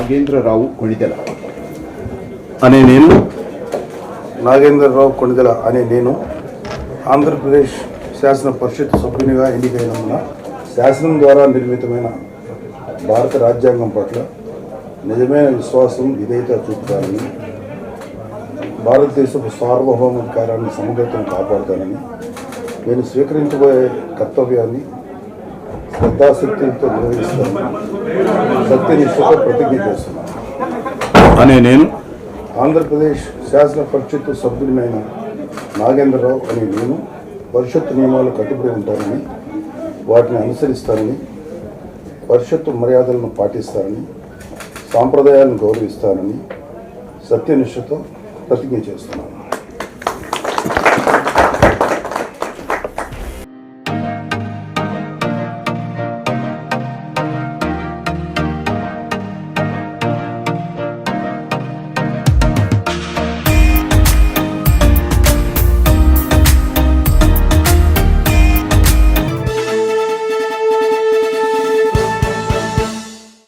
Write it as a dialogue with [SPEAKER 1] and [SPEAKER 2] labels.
[SPEAKER 1] నాగేంద్రరావు కొణిదెల
[SPEAKER 2] అనే నేను ఆంధ్రప్రదేశ్ శాసన పరిషత్ సభ్యునిగా ఎన్నికైనందున శాసనం ద్వారా నిర్మితమైన భారత రాజ్యాంగం పట్ల నిజమైన విశ్వాసం విధేయత చూపుతానని, భారతదేశపు సార్వభౌమాధికారాన్ని సమగ్రతను కాపాడుతానని, నేను స్వీకరించబోయే కర్తవ్యాన్ని శ్రద్ధాశక్తులతో నిర్వహిస్తానని సత్యనిష్టతో ప్రతిజ్ఞ చేస్తున్నాను.
[SPEAKER 1] నేను
[SPEAKER 2] ఆంధ్రప్రదేశ్ శాసన పరిషత్ సభ్యుడినైన నాగేంద్రరావు అనే నేను పరిషత్తు నియమాలు కట్టుబడి ఉంటానని, వాటిని అనుసరిస్తానని, పరిషత్తు మర్యాదలను పాటిస్తానని, సాంప్రదాయాలను గౌరవిస్తానని సత్యనిష్టతో ప్రతిజ్ఞ చేస్తున్నాను.